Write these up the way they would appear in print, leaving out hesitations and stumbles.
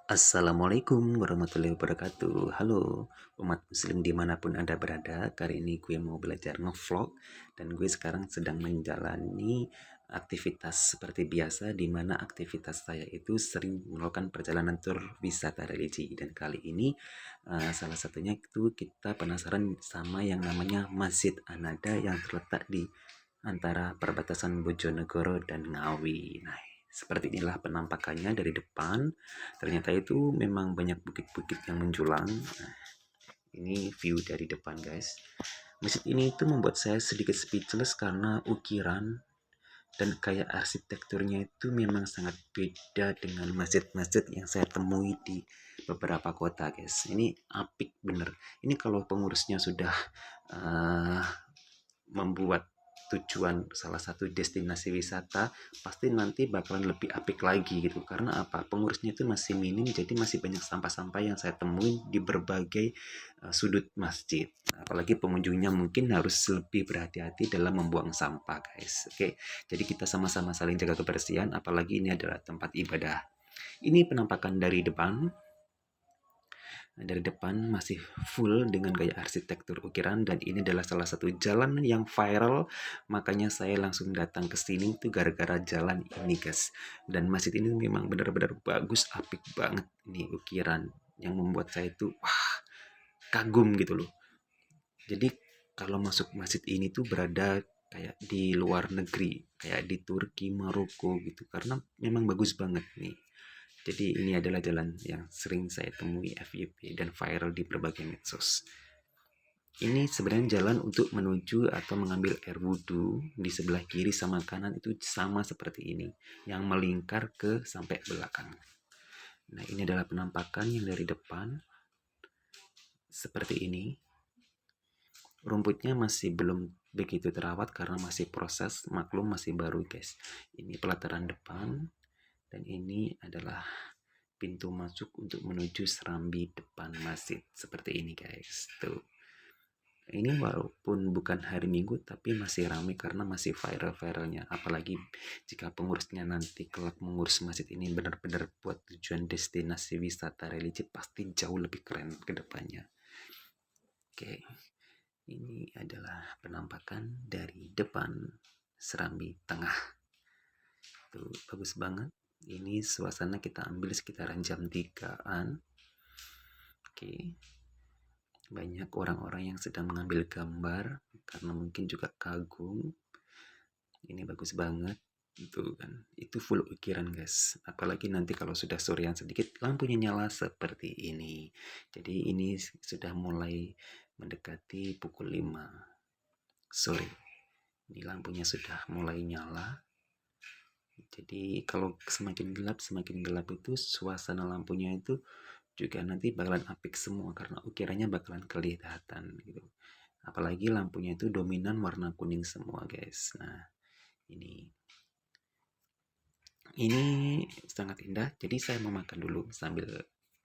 Assalamualaikum warahmatullahi wabarakatuh. Halo umat muslim dimanapun Anda berada. Kali ini gue mau belajar ngevlog. Dan gue sekarang sedang menjalani aktivitas seperti biasa, di mana aktivitas saya itu sering melakukan perjalanan tur wisata religi. Dan kali ini salah satunya itu kita penasaran sama yang namanya Masjid Anada yang terletak di antara perbatasan Bojonegoro dan Ngawi. Nah, seperti inilah penampakannya dari depan. Ternyata itu memang banyak bukit-bukit yang menjulang. Nah, ini view dari depan, guys. Masjid ini itu membuat saya sedikit speechless karena ukiran dan kayak arsitekturnya itu memang sangat beda dengan masjid-masjid yang saya temui di beberapa kota, guys. Ini apik bener. Ini kalau pengurusnya sudah uh, membuat tujuan salah satu destinasi wisata, pasti nanti bakalan lebih apik lagi gitu. Karena apa? Pengurusnya itu masih minim, jadi masih banyak sampah-sampah yang saya temuin di berbagai sudut masjid. Apalagi pengunjungnya mungkin harus lebih berhati-hati dalam membuang sampah, guys. Oke, jadi kita sama-sama saling jaga kebersihan, apalagi ini adalah tempat ibadah. Ini penampakan dari depan. Nah, dari depan masih full dengan gaya arsitektur ukiran, dan ini adalah salah satu jalan yang viral, makanya saya langsung datang ke sini tuh gara-gara jalan ini, guys. Dan masjid ini memang benar-benar bagus, apik banget ini ukiran yang membuat saya itu kagum gitu loh. Jadi kalau masuk masjid ini tuh berada kayak di luar negeri, kayak di Turki, Maroko gitu, karena memang bagus banget nih. Jadi ini adalah jalan yang sering saya temui FYP dan viral di berbagai medsos. Ini sebenarnya jalan untuk menuju atau mengambil air wudhu. Di sebelah kiri sama kanan itu sama seperti ini, yang melingkar ke sampai belakang. Nah, ini adalah penampakan yang dari depan seperti ini. Rumputnya masih belum begitu terawat karena masih proses, maklum masih baru, guys. Ini pelataran depan, dan ini adalah pintu masuk untuk menuju serambi depan masjid. Seperti ini, guys. Tuh. Ini walaupun bukan hari Minggu, tapi masih ramai karena masih viral-viralnya. Apalagi jika pengurusnya nanti kelak mengurus masjid ini benar-benar buat tujuan destinasi wisata religi, pasti jauh lebih keren ke depannya. Oke, ini adalah penampakan dari depan serambi tengah. Tuh, bagus banget. Ini suasana kita ambil sekitaran jam 3-an. Oke. Banyak orang-orang yang sedang mengambil gambar karena mungkin juga kagum. Ini bagus banget. Itu kan. Itu full ukiran, guys. Apalagi nanti kalau sudah sorean sedikit, lampunya nyala seperti ini. Jadi ini sudah mulai mendekati pukul 5 sore. Ini lampunya sudah mulai nyala. Jadi kalau semakin gelap itu suasana lampunya itu juga nanti bakalan apik semua karena ukirannya bakalan kelihatan gitu. Apalagi lampunya itu dominan warna kuning semua, guys. Nah, ini sangat indah. Jadi saya mau makan dulu sambil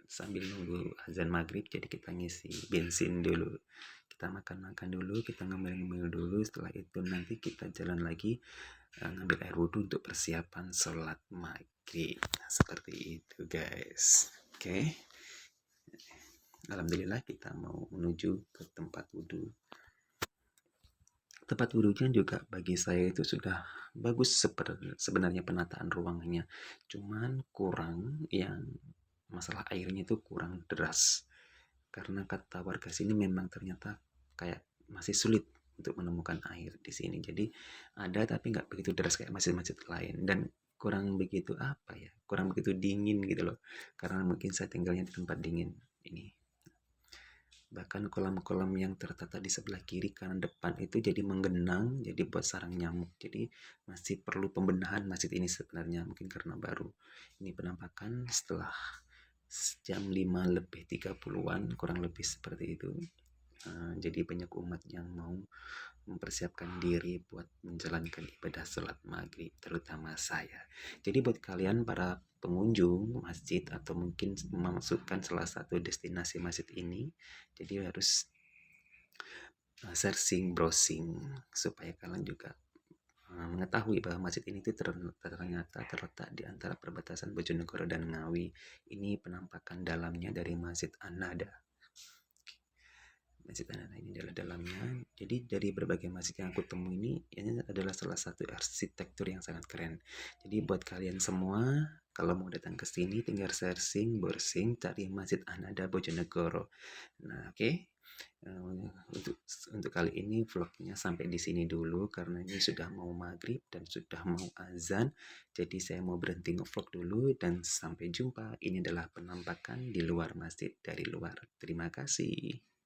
sambil nunggu azan maghrib. Jadi kita ngisi bensin dulu. Kita makan-makan dulu, kita ngemil-ngemil dulu. Setelah itu nanti kita jalan lagi ngambil air wudhu untuk persiapan sholat maghrib. Nah, seperti itu, guys. Oke. Alhamdulillah kita mau menuju ke tempat wudhu. Tempat wudhunya juga bagi saya itu sudah bagus sebenarnya penataan ruangannya. Cuman kurang yang masalah airnya itu kurang deras. Karena kata warga sini memang ternyata kayak masih sulit untuk menemukan air di sini. Jadi ada tapi nggak begitu deras kayak masjid-masjid lain, dan kurang begitu apa ya, kurang begitu dingin gitu loh. Karena mungkin saya tinggalnya di tempat dingin ini. Bahkan kolam-kolam yang tertata di sebelah kiri kanan depan itu jadi menggenang, jadi buat sarang nyamuk. Jadi masih perlu pembenahan masjid ini sebenarnya, mungkin karena baru. Ini penampakan setelah jam 5 lebih 30-an, kurang lebih seperti itu. Jadi banyak umat yang mau mempersiapkan diri buat menjalankan ibadah sholat maghrib, terutama saya. Jadi buat kalian para pengunjung masjid atau mungkin memasukkan salah satu destinasi masjid ini, jadi harus searching, browsing supaya kalian juga mengetahui bahwa masjid ini tuh ternyata terletak di antara perbatasan Bojonegoro dan Ngawi. Ini penampakan dalamnya dari Masjid An-Nada. Masjid An-Nada ini adalah dalamnya. Jadi dari berbagai masjid yang aku temui ini adalah salah satu arsitektur yang sangat keren. Jadi buat kalian semua, kalau mau datang ke sini tinggal searching, browsing, cari Masjid An-Nada Bojonegoro. Nah, oke. Untuk kali ini vlognya sampai di sini dulu karena ini sudah mau maghrib dan sudah mau azan. Jadi saya mau berhenti ngevlog dulu dan sampai jumpa. Ini adalah penampakan di luar masjid dari luar. Terima kasih.